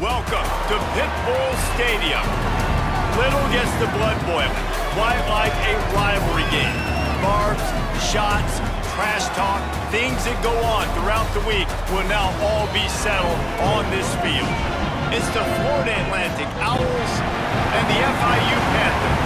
Welcome to Pitbull Stadium. Little gets the blood boiling, quite like a rivalry game. Barbs, shots, trash talk, things that go on throughout the week will now all be settled on this field. It's the Florida Atlantic Owls and the FIU Panthers.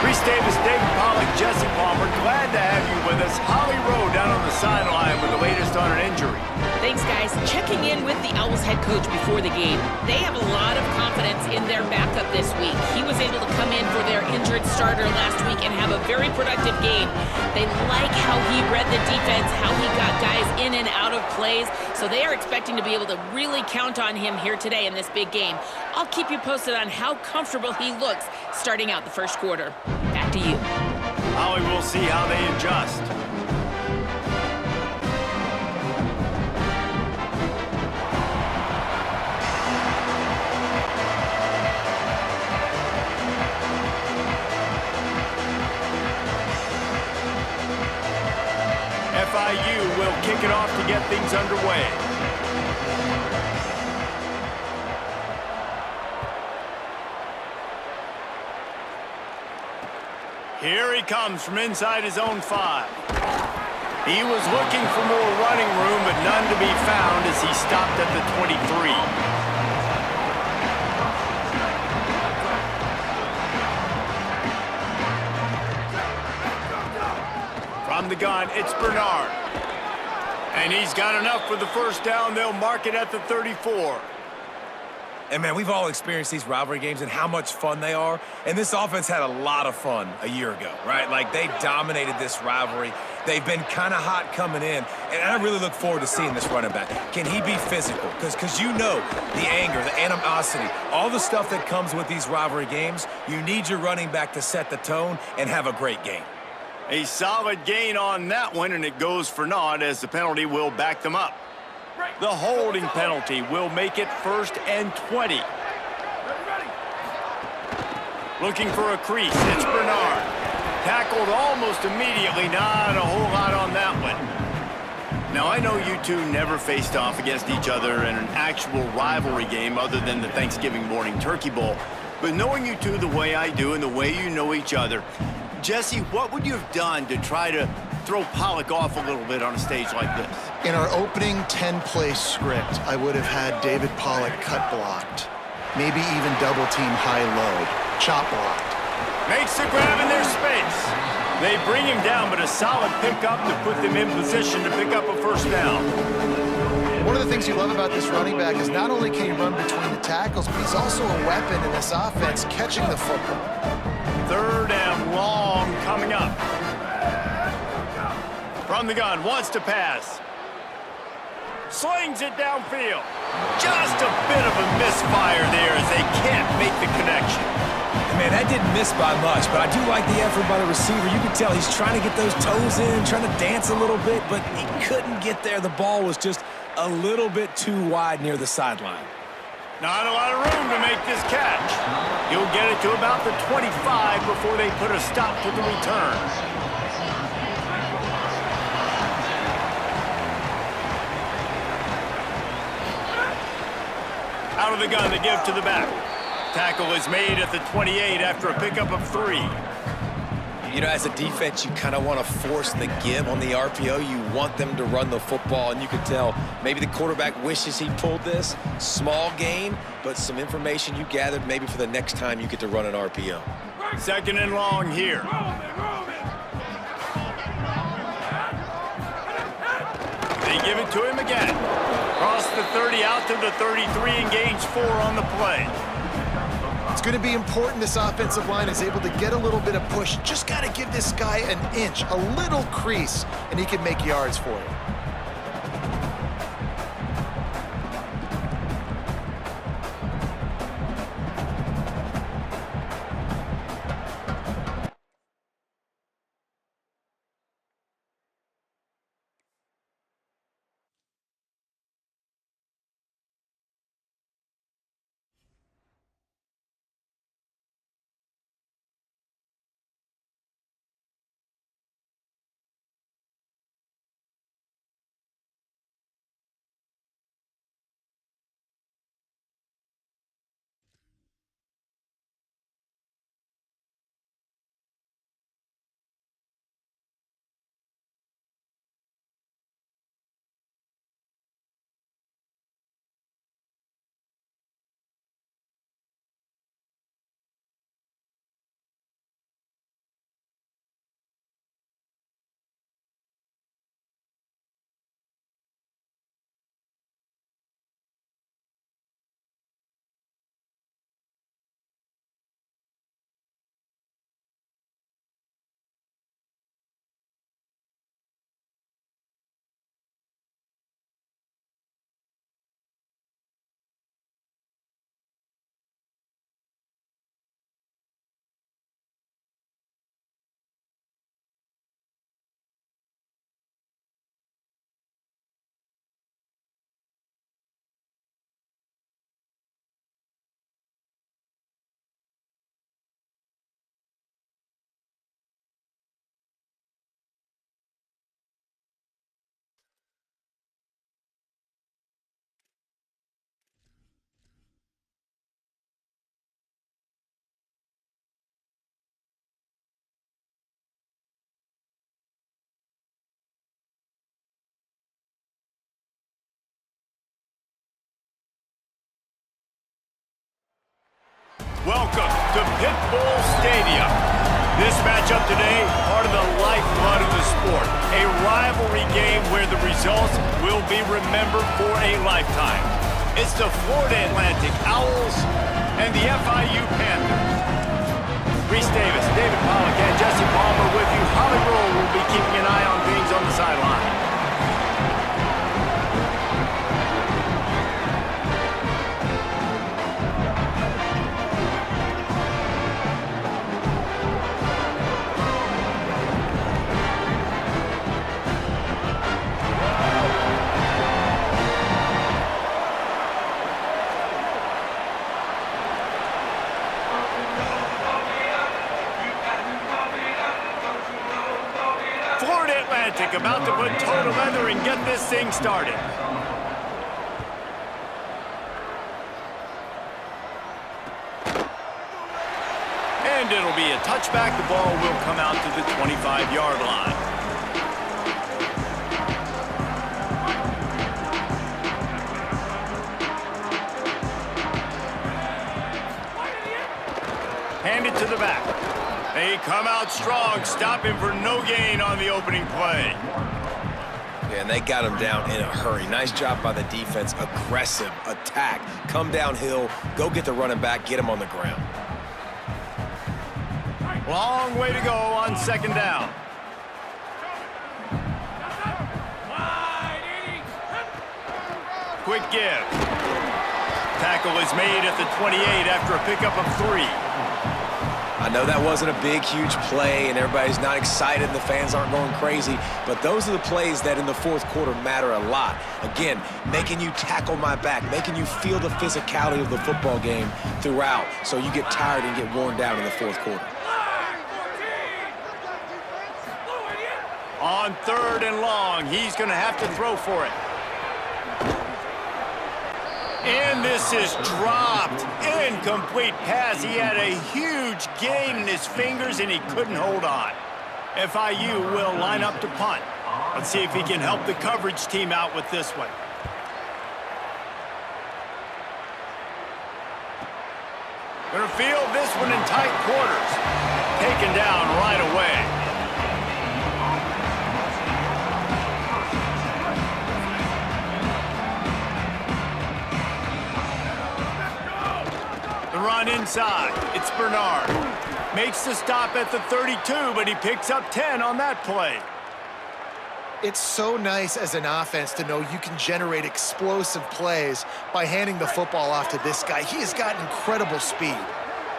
Reese Davis, David Pollock, Jesse Palmer, glad to have you with us. Holly Rowe down on the sideline with the latest on an injury. Thanks, guys. Checking in with the Owls head coach before the game. They have a lot of confidence in their backup this week. He was able to come in for their injured starter last week and have a very productive game. They like how he read the defense, how he got guys in and out of plays, so they are expecting to be able to really count on him here today in this big game. I'll keep you posted on how comfortable he looks starting out the first quarter. Back to you. Holly, we'll see how they adjust. FIU will kick it off to get things underway. Here he comes from inside his own 5. He was looking for more running room, but none to be found as he stopped at the 23. From the gun, it's Bernard. And he's got enough for the first down. They'll mark it at the 34. And, man, we've all experienced these rivalry games and how much fun they are. And this offense had a lot of fun a year ago, right? Like, they dominated this rivalry. They've been kind of hot coming in. And I really look forward to seeing this running back. Can he be physical? Because you know the anger, the animosity, all the stuff that comes with these rivalry games, you need your running back to set the tone and have a great game. A solid gain on that one, and it goes for naught as the penalty will back them up. The holding penalty will make it 1st and 20. Looking for a crease. It's Bernard. Tackled almost immediately. Not a whole lot on that one. Now, I know you two never faced off against each other in an actual rivalry game other than the Thanksgiving morning Turkey Bowl. But knowing you two the way I do and the way you know each other, Jesse, what would you have done to try to throw Pollock off a little bit on a stage like this? In our opening 10-play script, I would have had David Pollock cut blocked. Maybe even double-team high-low. Chop blocked. Makes the grab in their space. They bring him down, but a solid pickup to put them in position to pick up a first down. One of the things you love about this running back is not only can he run between the tackles, but he's also a weapon in this offense catching the football. 3rd and long coming up. From the gun, wants to pass. Slings it downfield. Just a bit of a misfire there as they can't make the connection. Man, that didn't miss by much, but I do like the effort by the receiver. You can tell he's trying to get those toes in, trying to dance a little bit, but he couldn't get there. The ball was just a little bit too wide near the sideline. Not a lot of room to make this catch. He'll get it to about the 25 before they put a stop to the return. Out of the gun to give to the back. Tackle is made at the 28 after a pickup of 3. You know, as a defense, you kind of want to force the give on the RPO. You want them to run the football, and you can tell maybe the quarterback wishes he pulled this. Small gain, but some information you gathered maybe for the next time you get to run an RPO. 2nd and long here. They give it to him again. Cross the 30 out to the 33 and gains 4 on the play. It's going to be important this offensive line is able to get a little bit of push. Just got to give this guy an inch, a little crease, and he can make yards for you. welcome to Pit Bull Stadium. This matchup today, part of the lifeblood of the sport. A rivalry game where the results will be remembered for a lifetime. It's the Florida Atlantic Owls and the FIU Panthers. Reese Davis, David Pollock, and Jesse Palmer with you. Holly Roll will be keeping an eye on things on the sideline. Florida Atlantic about to put toe to leather and get this thing started. And it'll be a touchback. The ball will come out to the 25-yard line. Hand it to the back. They come out strong, stopping for no gain on the opening play. Yeah, and they got him down in a hurry. Nice job by the defense. Aggressive attack. Come downhill, go get the running back, get him on the ground. Long way to go on second down. Quick give. Tackle is made at the 28 after a pickup of 3. I know that wasn't a big, huge play, and everybody's not excited, and the fans aren't going crazy, but those are the plays that in the fourth quarter matter a lot. Again, making you tackle my back, making you feel the physicality of the football game throughout, so you get tired and get worn down in the fourth quarter. On third and long, he's going to have to throw for it. And this is dropped. Incomplete pass. He had a huge gain in his fingers, and he couldn't hold on. FIU will line up to punt. Let's see if he can help the coverage team out with this one. Gonna field this one in tight quarters. Taken down right away. The run inside. It's Bernard. Makes the stop at the 32, but he picks up 10 on that play. It's so nice as an offense to know you can generate explosive plays by handing the football off to this guy. He has got incredible speed.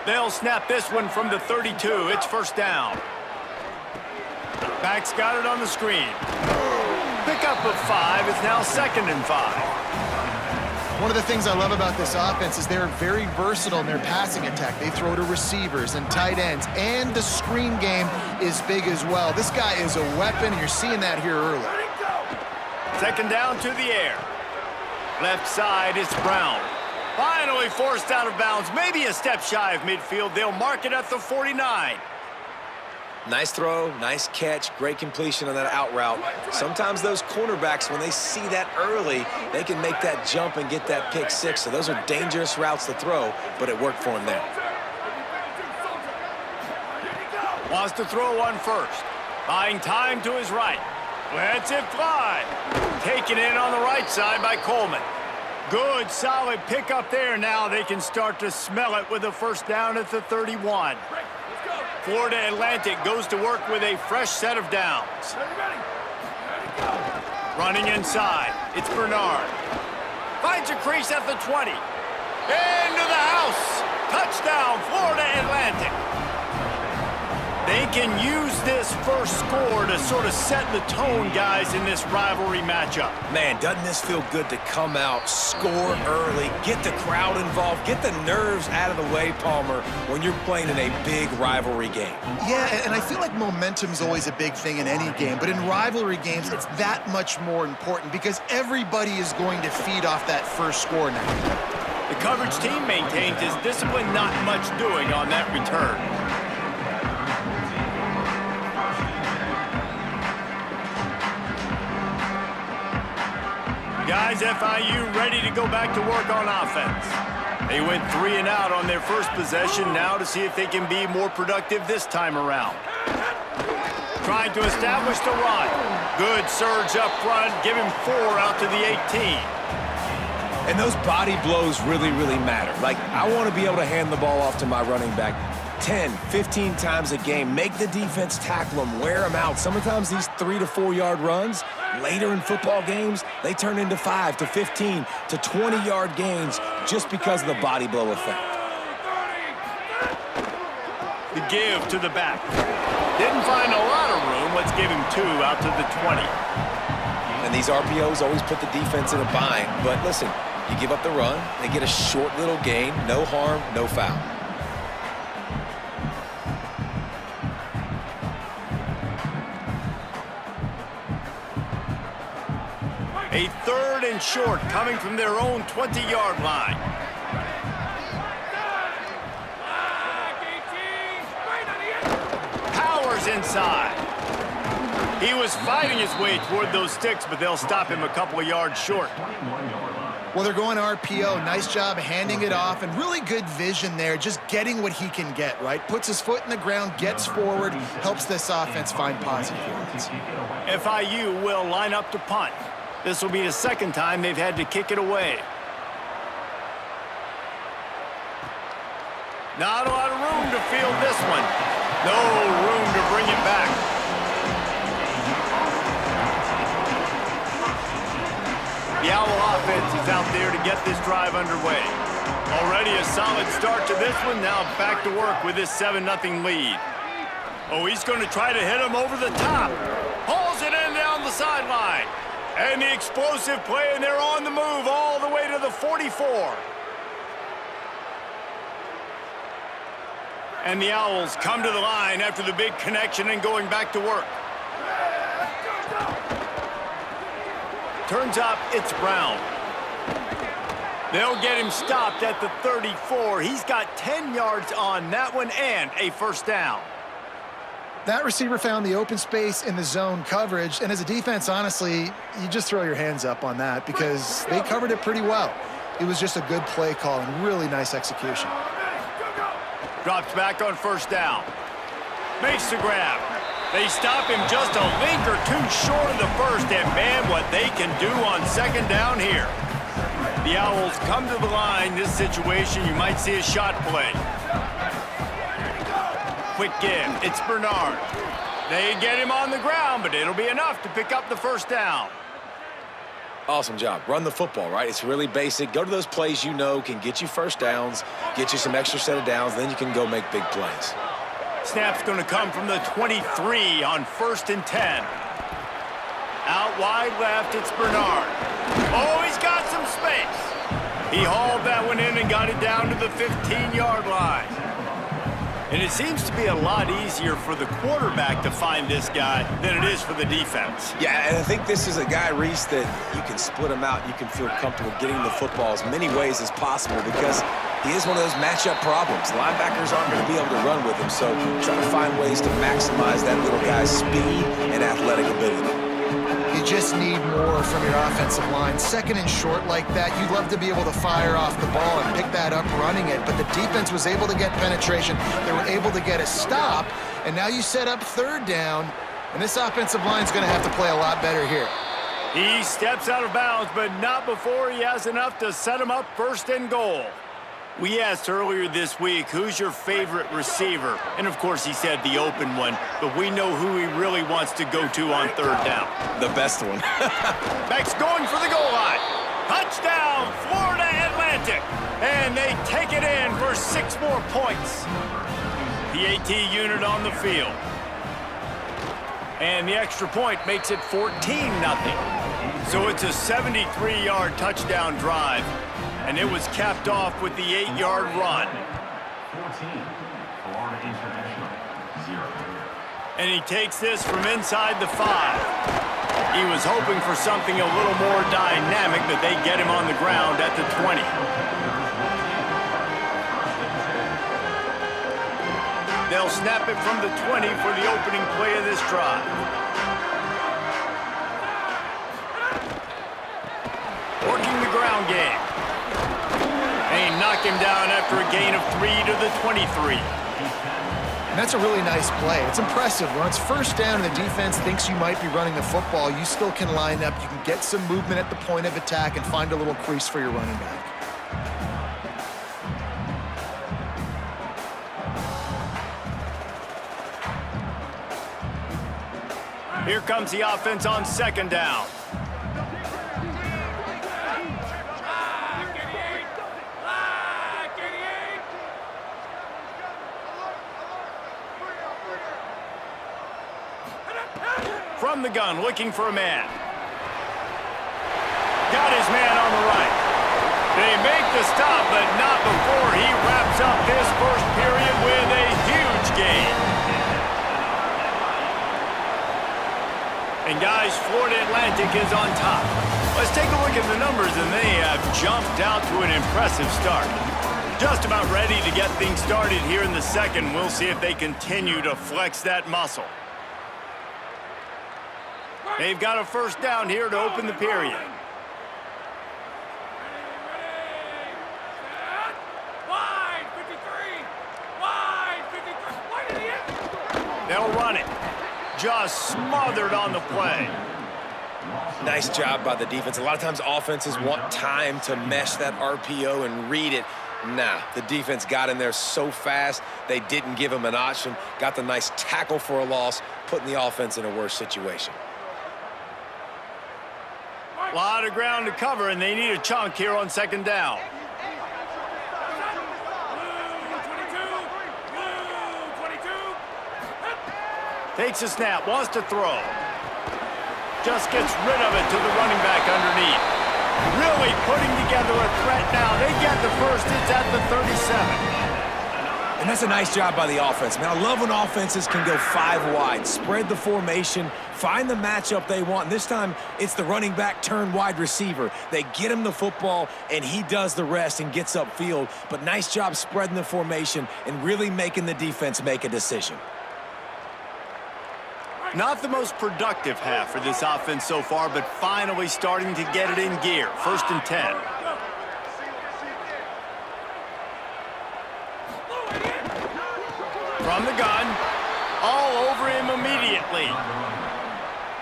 They'll snap this one from the 32. It's first down. Back's got it on the screen. Pickup of 5 is now 2nd and 5. One of the things I love about this offense is they're very versatile in their passing attack. They throw to receivers and tight ends, and the screen game is big as well. This guy is a weapon, and you're seeing that here early. Second down to the air. Left side, it's Brown. Finally forced out of bounds, maybe a step shy of midfield. They'll mark it at the 49. Nice throw, nice catch, great completion on that out route. Sometimes those cornerbacks, when they see that early, they can make that jump and get that pick 6. So those are dangerous routes to throw, but it worked for him there. Wants to throw on first. Buying time to his right. Lets it fly. Taken in on the right side by Coleman. Good, solid pickup there. Now they can start to smell it with a first down at the 31. Florida Atlantic goes to work with a fresh set of downs. Running inside, it's Bernard. Finds a crease at the 20. Into the house. Touchdown, Florida Atlantic. They can use this first score to sort of set the tone, guys, in this rivalry matchup. Man, doesn't this feel good to come out, score early, get the crowd involved, get the nerves out of the way, Palmer, when you're playing in a big rivalry game? Yeah, and I feel like momentum's always a big thing in any game, but in rivalry games, it's that much more important because everybody is going to feed off that first score now. The coverage team maintains his discipline, not much doing on that return. Guys, FIU ready to go back to work on offense. They went 3 and out on their first possession, now to see if they can be more productive this time around. Trying to establish the run. Good surge up front, give him 4 out to the 18. And those body blows really, really matter. Like, I want to be able to hand the ball off to my running back 10, 15 times a game. Make the defense tackle them, wear them out. Sometimes these 3 to 4 yard runs, later in football games, they turn into 5 to 15 to 20-yard gains just because of the body blow effect. The give to the back. Didn't find a lot of room. Let's give him 2 out to the 20. And these RPOs always put the defense in a bind. But listen, you give up the run, they get a short little gain, no harm, no foul. A 3rd and short coming from their own 20-yard line. Powers inside. He was fighting his way toward those sticks, but they'll stop him a couple of yards short. Well, they're going RPO. Nice job handing it off, and really good vision there, just getting what he can get, right? Puts his foot in the ground, gets forward, helps this offense find positive yards. FIU will line up to punt. This will be the 2nd time they've had to kick it away. Not a lot of room to field this one. No room to bring it back. The Owl offense is out there to get this drive underway. Already a solid start to this one. Now back to work with this 7-0 lead. Oh, he's going to try to hit him over the top. Hauls it in down the sideline. And the explosive play, and they're on the move all the way to the 44. And the Owls come to the line after the big connection and going back to work. Turns up, it's Brown. They'll get him stopped at the 34. He's got 10 yards on that one and a 1st down. That receiver found the open space in the zone coverage, and as a defense, honestly, you just throw your hands up on that because they covered it pretty well. It was just a good play call and really nice execution. Drops back on 1st down. Makes the grab. They stop him just a link or 2 short of the 1st, and man, what they can do on 2nd down here. The Owls come to the line. This situation, you might see a shot play. Quick give. It's Bernard. They get him on the ground, but it'll be enough to pick up the 1st down. Awesome job. Run the football, right? It's really basic. Go to those plays you know can get you 1st downs, get you some extra set of downs, then you can go make big plays. Snap's going to come from the 23 on 1st and 10. Out wide left, it's Bernard. Oh, he's got some space. He hauled that one in and got it down to the 15-yard line. And it seems to be a lot easier for the quarterback to find this guy than it is for the defense. Yeah, and I think this is a guy, Reese, that you can split him out. You can feel comfortable getting the football as many ways as possible because he is one of those matchup problems. Linebackers aren't going to be able to run with him, so try to find ways to maximize that little guy's speed and athletic ability. You just need more from your offensive line. 2nd and short like that, you'd love to be able to fire off the ball and pick that up running it, but the defense was able to get penetration. They were able to get a stop, and now you set up 3rd down, and this offensive line is going to have to play a lot better here. He steps out of bounds, but not before he has enough to set him up 1st and goal. We asked earlier this week, who's your favorite receiver? And, of course, he said the open one, but we know who he really wants to go to on 3rd down. The best one. Beck's going for the goal line. Touchdown, Florida Atlantic. And they take it in for 6 more points. The AT unit on the field. And the extra point makes it 14-0. So it's a 73-yard touchdown drive. And it was capped off with the 8-yard run. And he takes this from inside the 5. He was hoping for something a little more dynamic, but they get him on the ground at the 20. They'll snap it from the 20 for the opening play of this drive. Working the ground game. A knock him down after a gain of 3 to the 23. And that's a really nice play. It's impressive. When it's first down and the defense thinks you might be running the football, you still can line up. You can get some movement at the point of attack and find a little crease for your running back. Here comes the offense on second down. From the gun, looking for a man. Got his man on the right. They make the stop, but not before he wraps up this first period with a huge gain. And guys, Florida Atlantic is on top. Let's take a look at the numbers, and they have jumped out to an impressive start. Just about ready to get things started here in the second. We'll see if they continue to flex that muscle. They've got a first down here to open the period. They'll run it. Just smothered on the play. Nice job by the defense. A lot of times offenses want time to mesh that RPO and read it. Nah, the defense got in there so fast, they didn't give him an option. Got the nice tackle for a loss, putting the offense in a worse situation. A lot of ground to cover, and they need a chunk here on second down. Takes a snap, wants to throw. Just gets rid of it to the running back underneath. Really putting together a threat now. They get the first, it's at the 37. And that's a nice job by the offense. Man, I love when offenses can go 5 wide, spread the formation, find the matchup they want. And this time, it's the running back turn wide receiver. They get him the football, and he does the rest and gets upfield. But nice job spreading the formation and really making the defense make a decision. Not the most productive half for this offense so far, but finally starting to get it in gear. 1st and 10. From the gun, all over him immediately.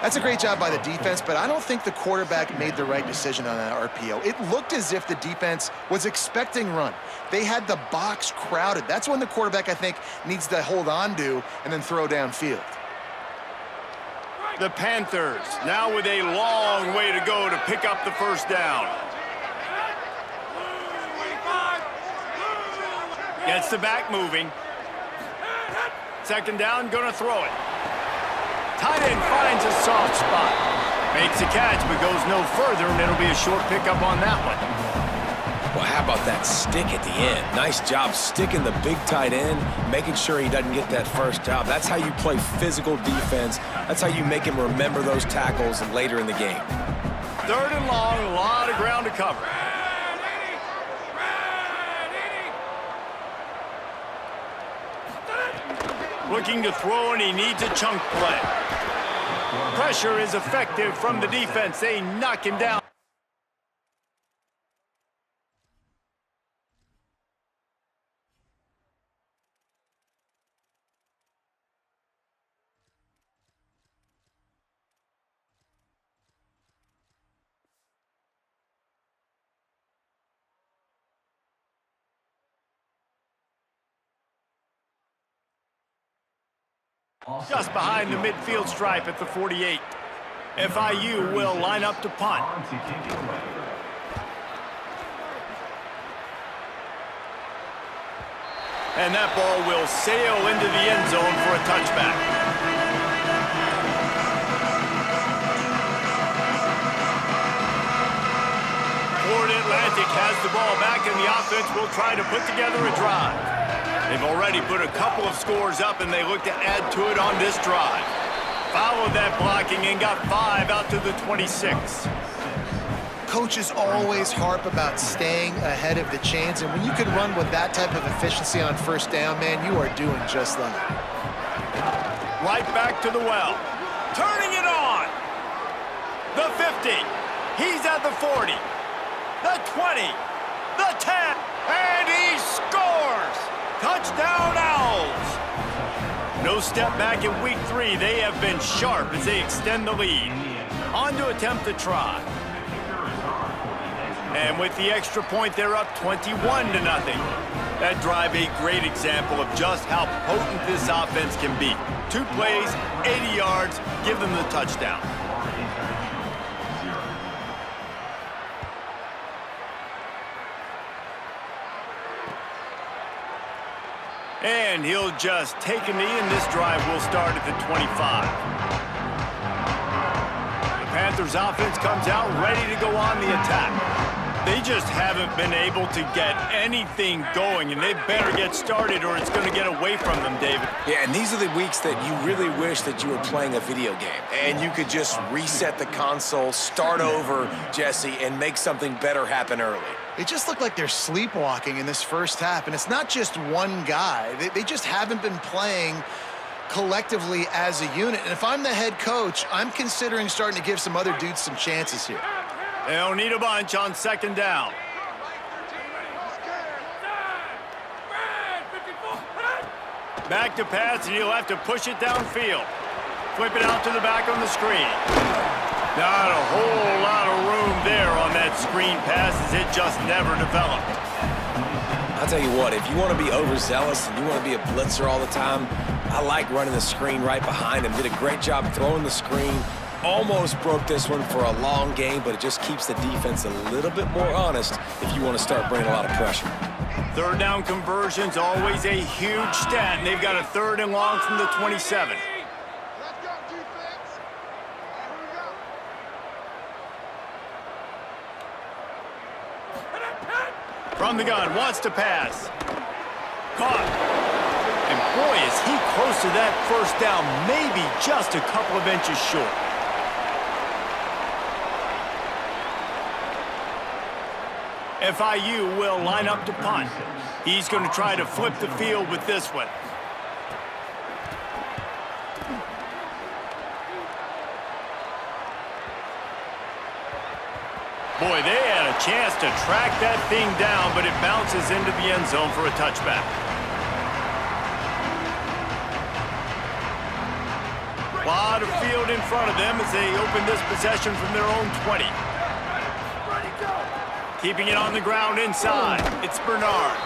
That's a great job by the defense, but I don't think the quarterback made the right decision on that RPO. It looked as if the defense was expecting run. They had the box crowded. That's when the quarterback, I think, needs to hold on to and then throw downfield. The Panthers now with a long way to go to pick up the first down. Gets the back moving. Second down, gonna throw it. Tight end finds a soft spot. Makes a catch, but goes no further, and it'll be a short pickup on that one. Well, how about that stick at the end? Nice job sticking the big tight end, making sure he doesn't get that first down. That's how you play physical defense. That's how you make him remember those tackles later in the game. 3rd and long, a lot of ground to cover. Looking to throw, and he needs a chunk play. Pressure is effective from the defense. They knock him down. Just behind the midfield stripe at the 48. FIU will line up to punt. And that ball will sail into the end zone for a touchback. Florida Atlantic has the ball back, and the offense will try to put together a drive. They've already put a couple of scores up, and they look to add to it on this drive. Followed that blocking and got 5 out to the 26. Coaches always harp about staying ahead of the chains, and when you can run with that type of efficiency on first down, man, you are doing just that. Right back to the well. Turning it on. The 50. He's at the 40. The 20. The 10. And he scores! Touchdown, Owls! No step back in week 3. They have been sharp as they extend the lead. On to attempt the try. And with the extra point, they're up 21-0. That drive a great example of just how potent this offense can be. 2 plays, 80 yards, give them the touchdown. And he'll just take a knee, and this drive will start at the 25. The Panthers offense comes out ready to go on the attack. They just haven't been able to get anything going, and they better get started or it's going to get away from them, David. Yeah, and these are the weeks that you really wish that you were playing a video game and you could just reset the console, start over, Jesse, and make something better happen early. They just look like they're sleepwalking in this first half, and it's not just one guy. They just haven't been playing collectively as a unit. And if I'm the head coach, I'm considering starting to give some other dudes some chances here. They'll need a bunch on second down. Back to pass, and he'll have to push it downfield. Flip it out to the back on the screen. Not a whole lot of room there on that screen pass as it just never developed. I'll tell you what, if you want to be overzealous and you want to be a blitzer all the time, I like running the screen right behind him. Did a great job throwing the screen. Almost broke this one for a long game, but it just keeps the defense a little bit more honest if you want to start bringing a lot of pressure. Third down conversion's always a huge stat, and they've got a 3rd and long from the 27. From the gun, wants to pass. Caught. And boy, is he close to that first down, maybe just a couple of inches short. FIU will line up to punt. He's going to try to flip the field with this one. Boy, they had a chance to track that thing down, but it bounces into the end zone for a touchback. A lot of field in front of them as they open this possession from their own 20. Keeping it on the ground inside. It's Bernard.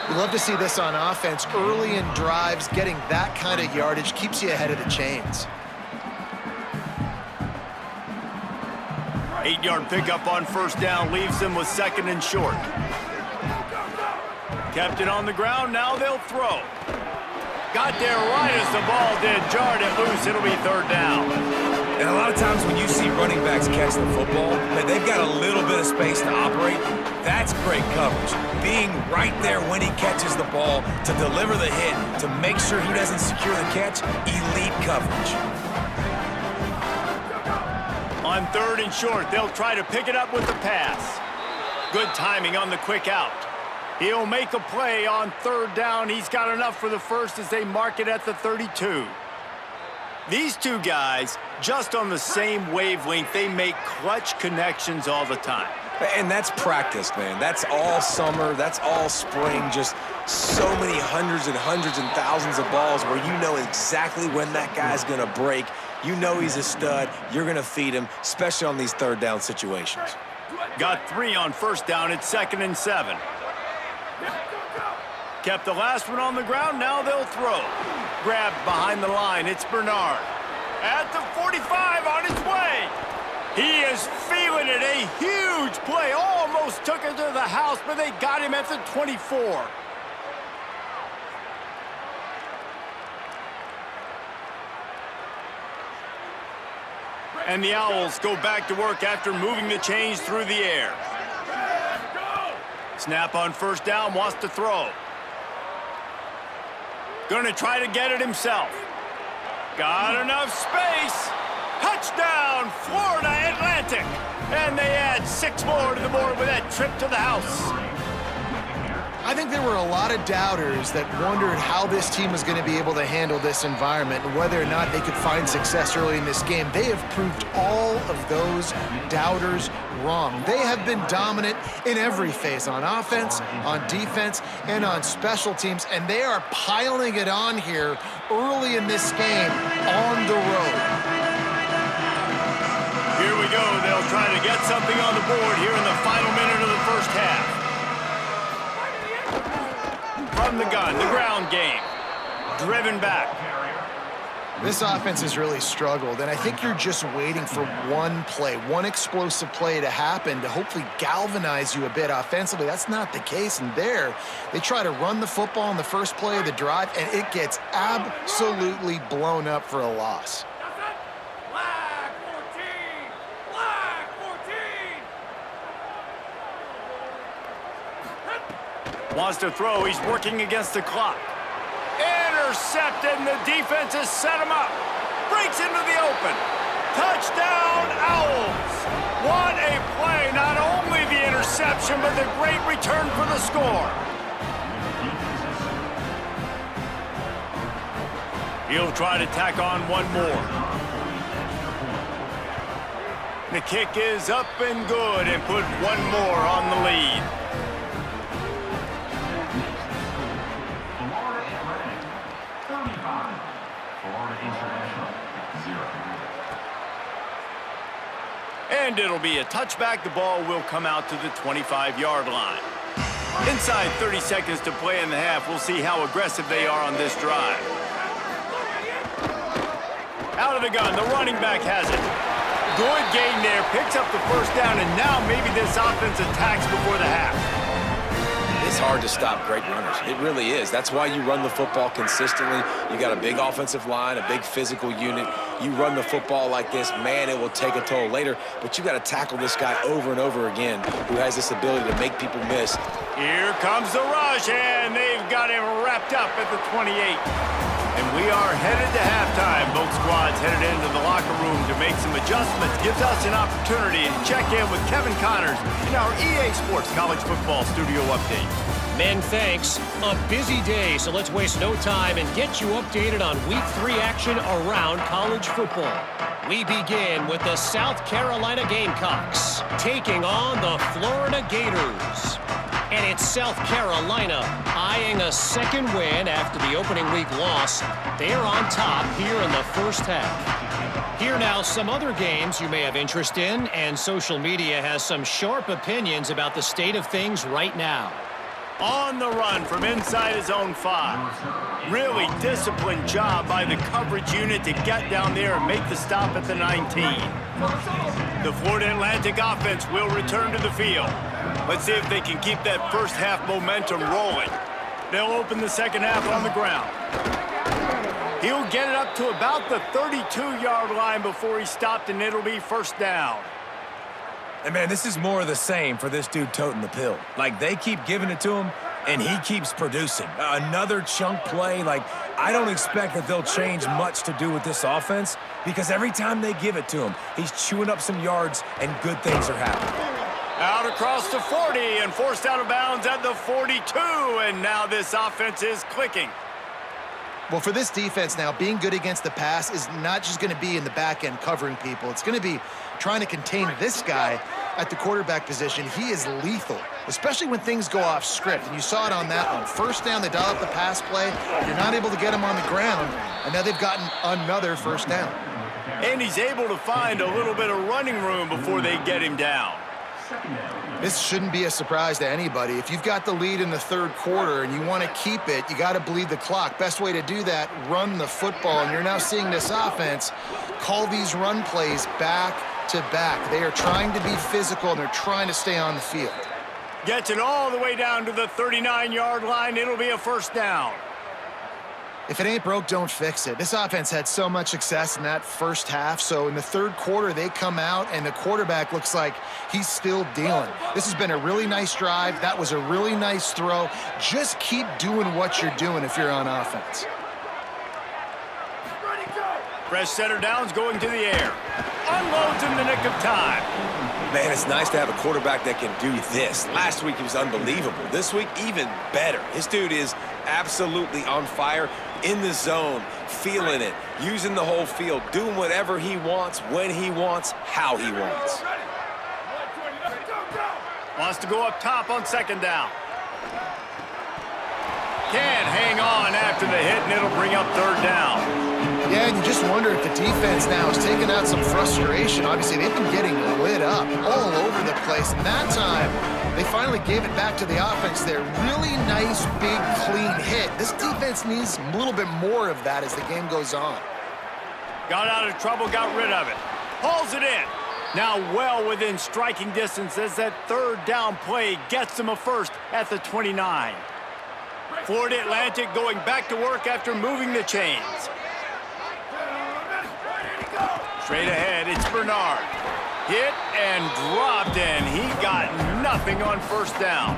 We love to see this on offense. Early in drives, getting that kind of yardage keeps you ahead of the chains. 8-yard pickup on first down leaves them with 2nd and short. Kept it on the ground, now they'll throw. Got there right as the ball did, jarred it loose, it'll be 3rd down. And a lot of times when you see running backs catch the football, they've got a little bit of space to operate. That's great coverage. Being right there when he catches the ball to deliver the hit, to make sure he doesn't secure the catch, elite coverage. On 3rd and short, they'll try to pick it up with the pass. Good timing on the quick out. He'll make a play on 3rd down. He's got enough for the first as they mark it at the 32. These two guys, just on the same wavelength, they make clutch connections all the time. And that's practice, man. That's all summer. That's all spring. Just so many hundreds and thousands of balls where you know exactly when that guy's going to break. You know he's a stud. You're going to feed him, especially on these 3rd down situations. Got 3 on first down. It's 2nd and 7. Kept the last one on the ground. Now they'll throw. Grabbed behind the line. It's Bernard. At the 45 on his way. He is feeling it. A huge play. Almost took it to the house, but they got him at the 24. And the Owls go back to work after moving the chains through the air. Snap on first down, wants to throw. Gonna try to get it himself. Got enough space. Touchdown, Florida Atlantic. And they add 6 more to the board with that trip to the house. I think there were a lot of doubters that wondered how this team was going to be able to handle this environment and whether or not they could find success early in this game. They have proved all of those doubters wrong. They have been dominant in every phase, on offense, on defense, and on special teams, and they are piling it on here early in this game on the road. Here we go. They'll try to get something on the board here in the final minute of the first half. From the gun, the ground game. Driven back. This offense has really struggled, and I think you're just waiting for one play, one explosive play to happen to hopefully galvanize you a bit offensively. That's not the case, and there, they try to run the football in the first play of the drive, and it gets absolutely blown up for a loss. Wants to throw. He's working against the clock. Intercepted, and the defense has set him up. Breaks into the open. Touchdown, Owls. What a play. Not only the interception, but the great return for the score. He'll try to tack on one more. The kick is up and good and put one more on the lead. And it'll be a touchback. The ball will come out to the 25-yard line. Inside 30 seconds to play in the half. We'll see how aggressive they are on this drive. Out of the gun. The running back has it. Good gain there. Picks up the first down, and now maybe this offense attacks before the half. It's hard to stop great runners. It really is. That's why you run the football consistently. You got a big offensive line, a big physical unit. You run the football like this, man, it will take a toll later. But you got to tackle this guy over and over again who has this ability to make people miss. Here comes the rush, and they've got him wrapped up at the 28. And we are headed to halftime. Both squads headed into the locker room to make some adjustments. Gives us an opportunity to check in with Kevin Connors in our EA Sports College Football Studio Update. Men, thanks. A busy day, so let's waste no time and get you updated on Week 3 action around college football. We begin with the South Carolina Gamecocks taking on the Florida Gators. And it's South Carolina eyeing a second win after the opening week loss. They're on top here in the first half. Here now, some other games you may have interest in, and social media has some sharp opinions about the state of things right now. On the run from inside his own 5. Really disciplined job by the coverage unit to get down there and make the stop at the 19. The Florida Atlantic offense will return to the field. Let's see if they can keep that first half momentum rolling. They'll open the second half on the ground. He'll get it up to about the 32-yard line before he's stopped, and it'll be first down. And, man, this is more of the same for this dude toting the pill. Like, they keep giving it to him, and he keeps producing. Another chunk play. Like, I don't expect that they'll change much to do with this offense because every time they give it to him, he's chewing up some yards, and good things are happening. Out across the 40 and forced out of bounds at the 42, and now this offense is clicking. Well, for this defense now, being good against the pass is not just going to be in the back end covering people. It's going to be trying to contain this guy at the quarterback position. He is lethal, especially when things go off script. And you saw it on that one. First down, they dial up the pass play. You're not able to get him on the ground, and now they've gotten another first down. And he's able to find a little bit of running room before they get him down. This shouldn't be a surprise to anybody. If you've got the lead in the third quarter and you want to keep it, you got to bleed the clock. Best way to do that, run the football. And you're now seeing this offense call these run plays back to back. They are trying to be physical, and they're trying to stay on the field. Gets it all the way down to the 39-yard line. It'll be a first down. If it ain't broke, don't fix it. This offense had so much success in that first half, so in the third quarter, they come out, and the quarterback looks like he's still dealing. This has been a really nice drive. That was a really nice throw. Just keep doing what you're doing if you're on offense. Fresh center downs going to the air. Unloads in the nick of time. Man, it's nice to have a quarterback that can do this. Last week, he was unbelievable. This week, even better. This dude is absolutely on fire, in the zone, feeling it, using the whole field, doing whatever he wants, when he wants, how he wants. Wants to go up top on second down. Can't hang on after the hit, and it'll bring up third down. Yeah, and you just wonder if the defense now is taking out some frustration. Obviously, they've been getting lit up all over the place. And that time, they finally gave it back to the offense there. Really nice, big, clean hit. This defense needs a little bit more of that as the game goes on. Got out of trouble, got rid of it. Hauls it in. Now well within striking distance as that third down play gets them a first at the 29. Florida Atlantic going back to work after moving the chains. Straight ahead, it's Bernard. Hit and dropped, and he got nothing on first down.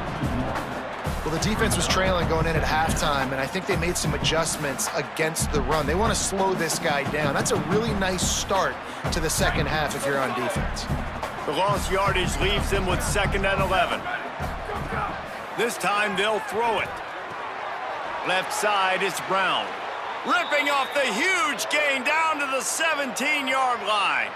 Well, the defense was trailing going in at halftime, and I think they made some adjustments against the run. They want to slow this guy down. That's a really nice start to the second half if you're on defense. The lost yardage leaves them with 2nd and 11. This time they'll throw it. Left side, it's Brown. Ripping off the huge gain down to the 17-yard line.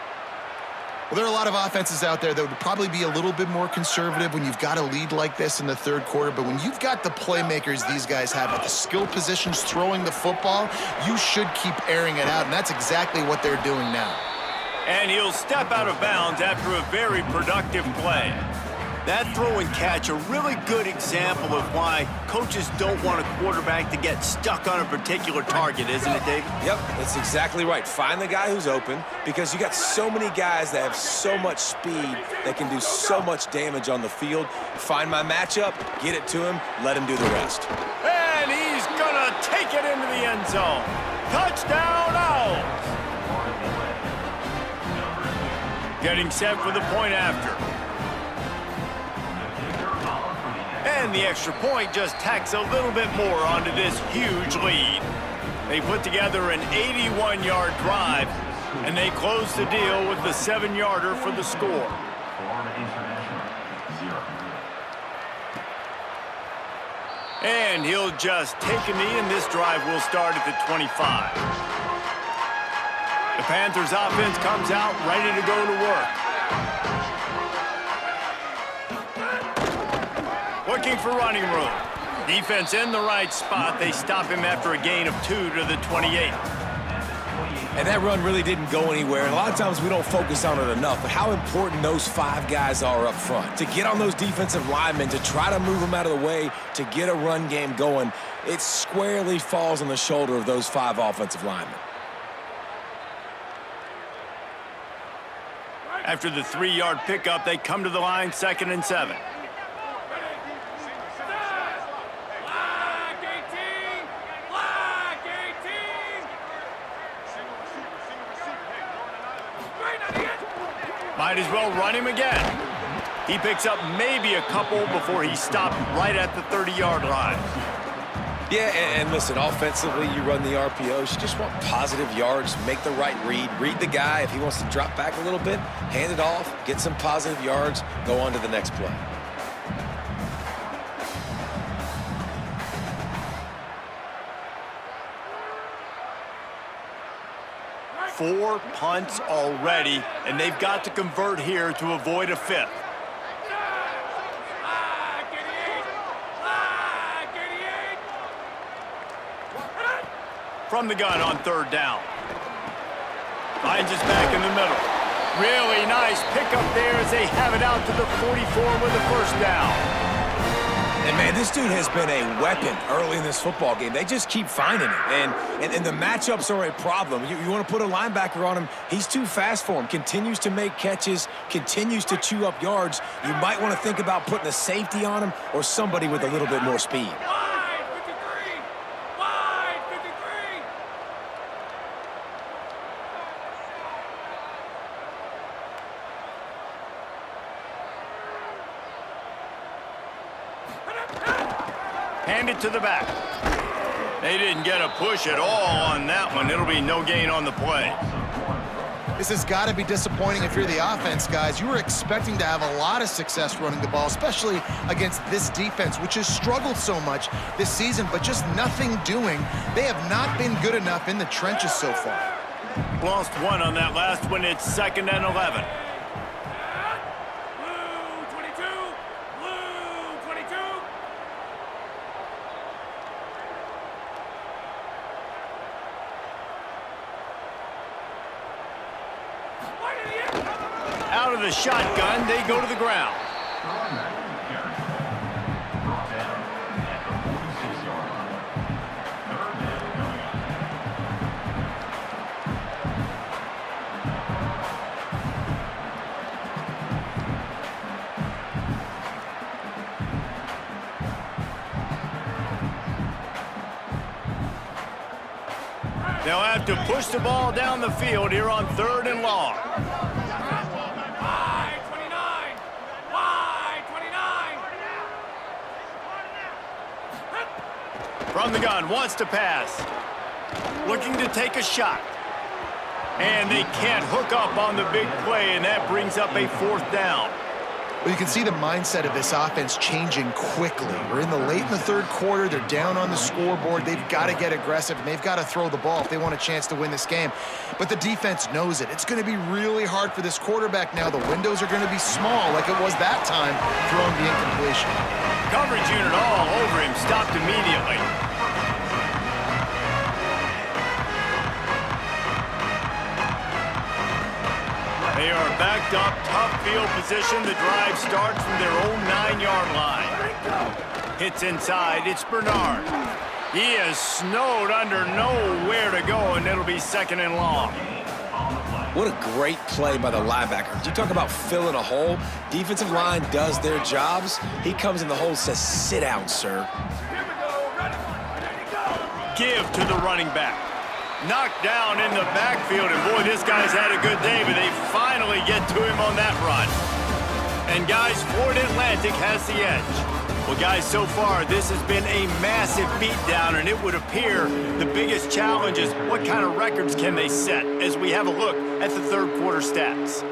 Well, there are a lot of offenses out there that would probably be a little bit more conservative when you've got a lead like this in the third quarter. But when you've got the playmakers these guys have at the skill positions throwing the football, you should keep airing it out. And that's exactly what they're doing now. And he'll step out of bounds after a very productive play. That throw and catch, a really good example of why coaches don't want a quarterback to get stuck on a particular target, isn't it, David? Yep, that's exactly right. Find the guy who's open because you got so many guys that have so much speed that can do so much damage on the field. Find my matchup, get it to him, let him do the rest. And he's gonna take it into the end zone. Touchdown, Owls! Getting set for the point after. And the extra point just tacks a little bit more onto this huge lead. They put together an 81-yard drive, and they close the deal with the 7-yarder for the score. And he'll just take a knee, and this drive will start at the 25. The Panthers offense comes out ready to go to work. Looking for running room. Defense in the right spot. They stop him after a gain of 2 to the 28. And that run really didn't go anywhere. And a lot of times we don't focus on it enough, but how important those 5 guys are up front. To get on those defensive linemen, to try to move them out of the way, to get a run game going, it squarely falls on the shoulder of those 5 offensive linemen. After the 3-yard pickup, they come to the line, 2nd and 7. Might as well run him again. He picks up maybe a couple before he stopped right at the 30-yard line. Yeah, and listen, offensively, you run the RPOs. You just want positive yards, make the right read. Read the guy. If he wants to drop back a little bit, hand it off, get some positive yards, go on to the next play. Four punts already, and they've got to convert here to avoid a 5th. From the gun on 3rd down. Finds us back in the middle. Really nice pickup there as they have it out to the 44 with a 1st down. And, man, this dude has been a weapon early in this football game. They just keep finding it. And the matchups are a problem. You want to put a linebacker on him, he's too fast for him. Continues to make catches, continues to chew up yards. You might want to think about putting a safety on him or somebody with a little bit more speed. Hand it to the back. They didn't get a push at all on that one. It'll be no gain on the play. This has got to be disappointing if you're the offense, guys. You were expecting to have a lot of success running the ball, especially against this defense, which has struggled so much this season, but just nothing doing. They have not been good enough in the trenches so far. Lost one on that last one. It's 2nd and 11. Out of the shotgun, they go to the ground. They'll have to push the ball down the field here on 3rd and long. From the gun, wants to pass. Looking to take a shot. And they can't hook up on the big play, and that brings up a 4th down. Well, you can see the mindset of this offense changing quickly. We're in the third quarter. They're down on the scoreboard. They've got to get aggressive, and they've got to throw the ball if they want a chance to win this game. But the defense knows it. It's going to be really hard for this quarterback now. The windows are going to be small like it was that time throwing the incompletion. Coverage unit all over him, stopped immediately. They are backed up, tough field position. The drive starts from their own 9-yard line. Hits inside, it's Bernard. He is snowed under, nowhere to go, and it'll be 2nd and long. What a great play by the linebacker. You talk about filling a hole. Defensive line does their jobs. He comes in the hole and says, sit down, sir. Give to the running back. Knocked down in the backfield, and boy, this guy's had a good day, but they finally get to him on that run. And guys, Florida Atlantic has the edge. Well, guys, so far, this has been a massive beatdown, and it would appear the biggest challenge is what kind of records can they set as we have a look at the 3rd quarter stats.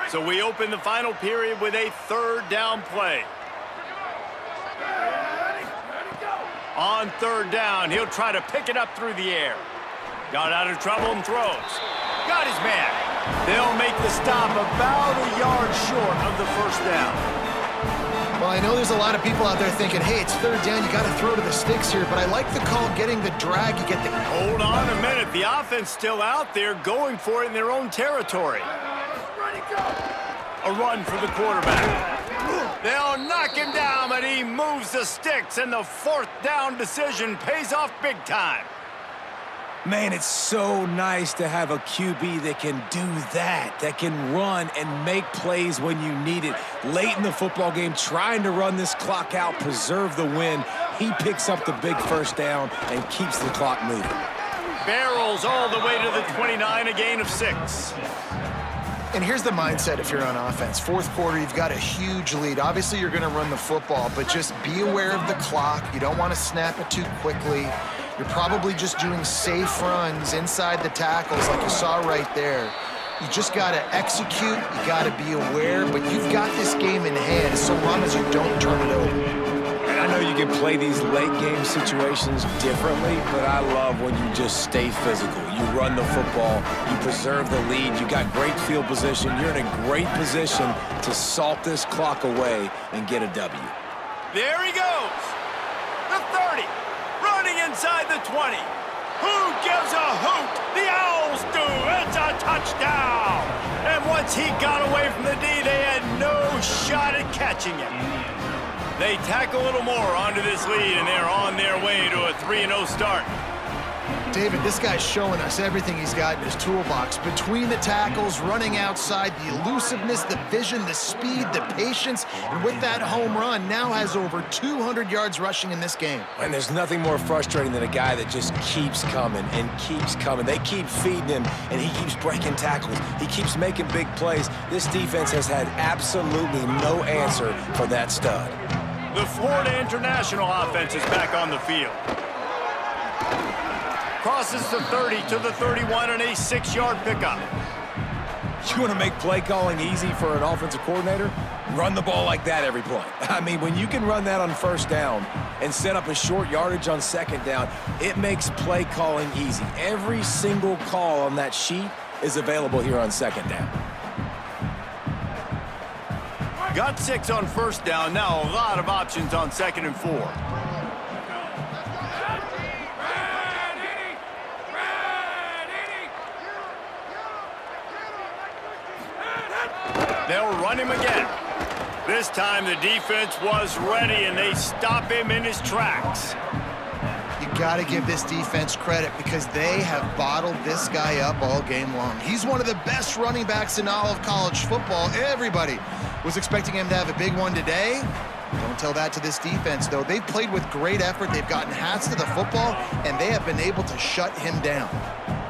So we open the final period with a 3rd down play. On 3rd down, he'll try to pick it up through the air. Got out of trouble and throws. Got his man. They'll make the stop about a yard short of the 1st down. Well, I know there's a lot of people out there thinking, hey, it's 3rd down, you got to throw to the sticks here, but I like the call getting the drag. You get the... Hold on a minute. The offense still out there going for it in their own territory. A run for the quarterback. They'll knock him down, but he moves the sticks, and the 4th down decision pays off big time. Man, it's so nice to have a QB that can do that can run and make plays when you need it. Late in the football game, trying to run this clock out, preserve the win. He picks up the big 1st down and keeps the clock moving. Barrels all the way to the 29, a gain of 6. And here's the mindset if you're on offense. 4th quarter, you've got a huge lead. Obviously, you're going to run the football, but just be aware of the clock. You don't want to snap it too quickly. You're probably just doing safe runs inside the tackles like you saw right there. You just got to execute. You got to be aware, but you've got this game in hand so long as you don't turn it over. And I know you can play these late game situations differently, but I love when you just stay physical. You run the football, you preserve the lead, you got great field position, you're in a great position to salt this clock away and get a W. There he goes. The 30, running inside the 20. Who gives a hoot? The Owls do. It's a touchdown. And once he got away from the D, they had no shot at catching him. They tack a little more onto this lead, and they're on their way to a 3-0 start. David, this guy's showing us everything he's got in his toolbox. Between the tackles, running outside, the elusiveness, the vision, the speed, the patience, and with that home run, now has over 200 yards rushing in this game. And there's nothing more frustrating than a guy that just keeps coming and keeps coming. They keep feeding him, and he keeps breaking tackles. He keeps making big plays. This defense has had absolutely no answer for that stud. The Florida International offense is back on the field. Crosses the 30 to the 31 and a 6-yard pickup. You want to make play calling easy for an offensive coordinator? Run the ball like that every play. I mean, when you can run that on first down and set up a short yardage on second down, it makes play calling easy. Every single call on that sheet is available here on second down. Got 6 on first down. Now a lot of options on 2nd and 4. They'll run him again. This time the defense was ready, and they stop him in his tracks. You got to give this defense credit because they have bottled this guy up all game long. He's one of the best running backs in all of college football. Everybody was expecting him to have a big one today. Don't tell that to this defense, though. They've played with great effort. They've gotten hats to the football, and they have been able to shut him down.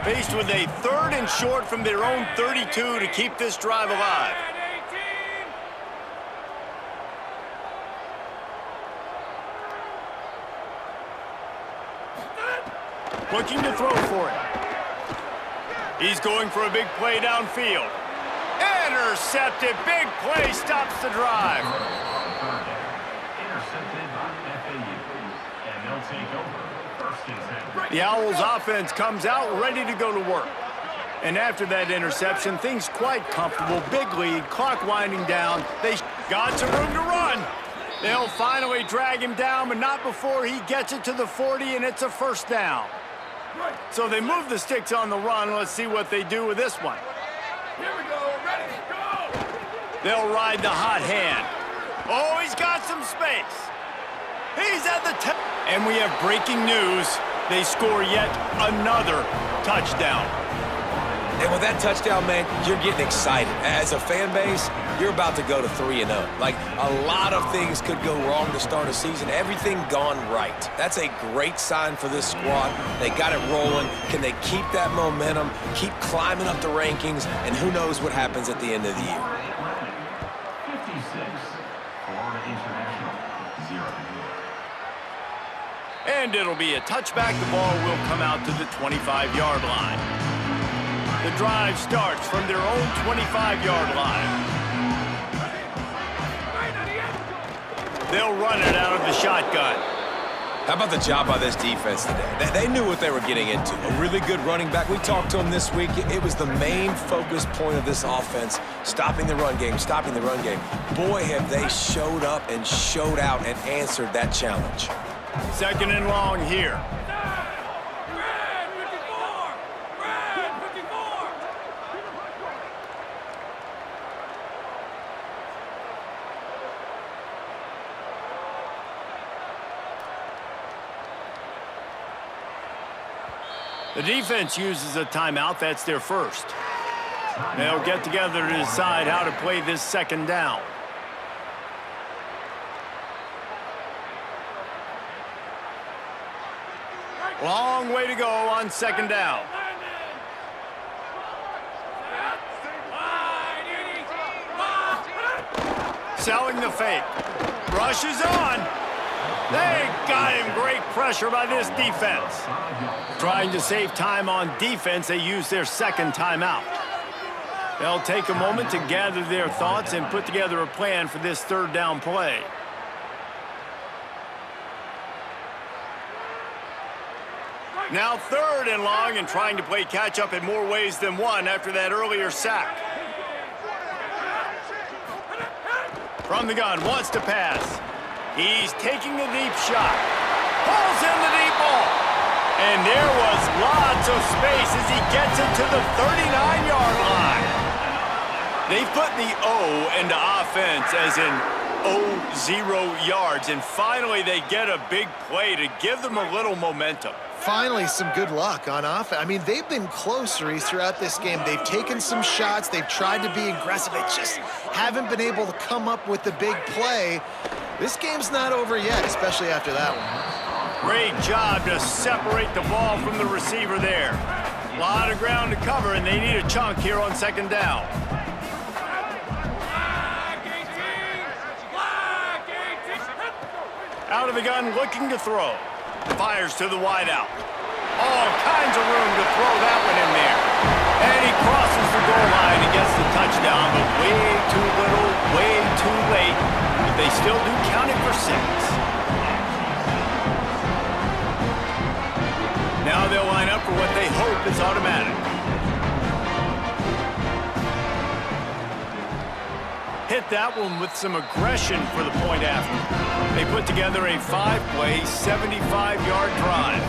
Faced with a 3rd and short from their own 32 to keep this drive alive. Looking to throw for it. He's going for a big play downfield. Intercepted. Big play stops the drive. Intercepted by FAU. And they'll take over 1st and 10. The Owls offense comes out ready to go to work. And after that interception, things quite comfortable. Big lead, clock winding down. They got some room to run. They'll finally drag him down, but not before he gets it to the 40, and it's a 1st down. So they move the sticks on the run. Let's see what they do with this one. Here we go. Ready, go! They'll ride the hot hand. Oh, he's got some space. He's at the 10. And we have breaking news. They score yet another touchdown. And with that touchdown, man, you're getting excited. As a fan base, you're about to go to 3-0. Like, a lot of things could go wrong to start a season. Everything gone right. That's a great sign for this squad. They got it rolling. Can they keep that momentum, keep climbing up the rankings, and who knows what happens at the end of the year. 56, Florida International, 0. And it'll be a touchback. The ball will come out to the 25-yard line. The drive starts from their own 25-yard line. They'll run it out of the shotgun. How about the job by this defense today? They knew what they were getting into. A really good running back. We talked to him this week. It was the main focus point of this offense, stopping the run game, stopping the run game. Boy, have they showed up and showed out and answered that challenge. 2nd and long here. The defense uses a timeout. That's their 1st. They'll get together to decide how to play this 2nd down. Long way to go on 2nd down. Selling the fake. Rushes on. They got him. Great pressure by this defense. Trying to save time on defense, they use their 2nd timeout. They'll take a moment to gather their thoughts and put together a plan for this 3rd down play. Now 3rd and long, and trying to play catch-up in more ways than one after that earlier sack. From the gun, wants to pass. He's taking a deep shot. Pulls in the deep ball. And there was lots of space as he gets it to the 39-yard line. They put the O into offense as in 0 yards. And finally, they get a big play to give them a little momentum. Finally, some good luck on offense. I mean, they've been closer throughout this game. They've taken some shots. They've tried to be aggressive. They just haven't been able to come up with the big play. This game's not over yet, especially after that one. Great job to separate the ball from the receiver there. A lot of ground to cover, and they need a chunk here on 2nd down. Out of the gun, looking to throw. Fires to the wideout. All kinds of room to throw that one in there. And he crosses the goal line and gets the touchdown, but way too little, way too late. But they still do count it for 6. Now they'll line up for what they hope is automatic. Hit that one with some aggression for the point after. They put together a 5-play, 75-yard drive.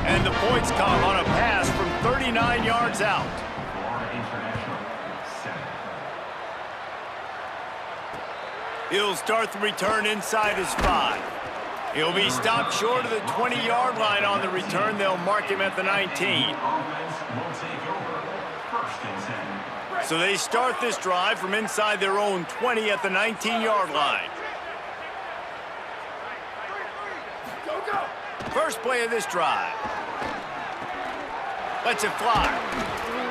And the points come on a pass from 39 yards out. He'll start the return inside his 5. He'll be stopped short of the 20-yard line on the return. They'll mark him at the 19. So they start this drive from inside their own 20 at the 19-yard line. First play of this drive. Lets it fly.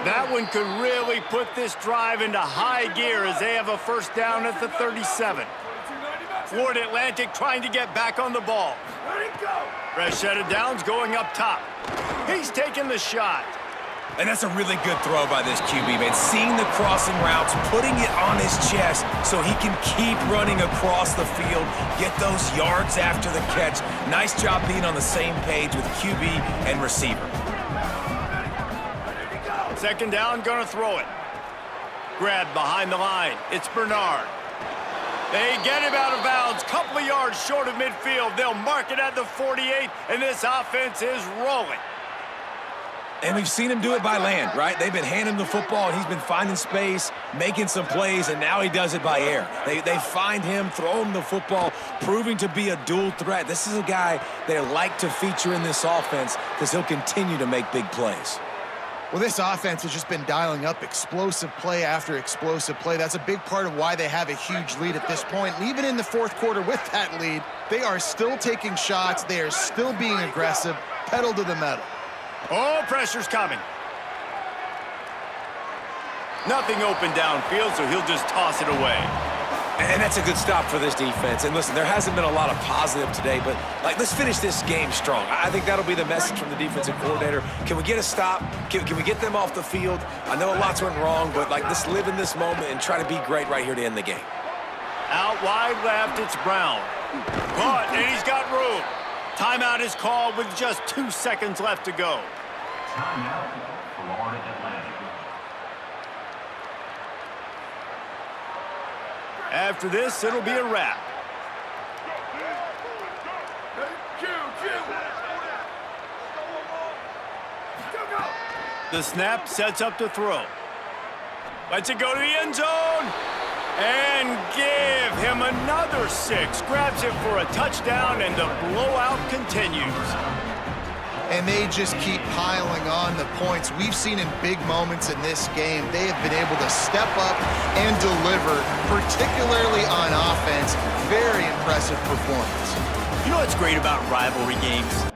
That one could really put this drive into high gear as they have a first down at the 37. Florida Atlantic trying to get back on the ball. Fresh set of downs going up top. He's taking the shot. And that's a really good throw by this QB, man. Seeing the crossing routes, putting it on his chest so he can keep running across the field, get those yards after the catch. Nice job being on the same page with QB and receiver. Second down, gonna throw it. Grabbed behind the line. It's Bernard. They get him out of bounds, couple of yards short of midfield. They'll mark it at the 48, and this offense is rolling. And we've seen him do it by land, right? They've been handing him the football, and he's been finding space, making some plays, and now he does it by air. They find him, throw him the football, proving to be a dual threat. This is a guy they like to feature in this offense because he'll continue to make big plays. Well, this offense has just been dialing up explosive play after explosive play. That's a big part of why they have a huge lead at this point. And even in the fourth quarter with that lead, they are still taking shots. They are still being aggressive, pedal to the metal. Oh, pressure's coming. Nothing open downfield, so he'll just toss it away. And that's a good stop for this defense. And listen, there hasn't been a lot of positive today, but let's finish this game strong. I think that'll be the message from the defensive coordinator. Can we get a stop? Can we get them off the field? I know lots went wrong, but let's live in this moment and try to be great right here to end the game. Out wide left, it's Brown. Caught, and he's got room. Timeout is called with just 2 seconds left to go. Timeout, Florida Atlantic. After this, it'll be a wrap. The snap sets up to throw. Lets it go to the end zone. And give him another 6. Grabs it for a touchdown, and the blowout continues. And they just keep piling on the points. We've seen in big moments in this game, they have been able to step up and deliver, particularly on offense. Very impressive performance. You know what's great about rivalry games?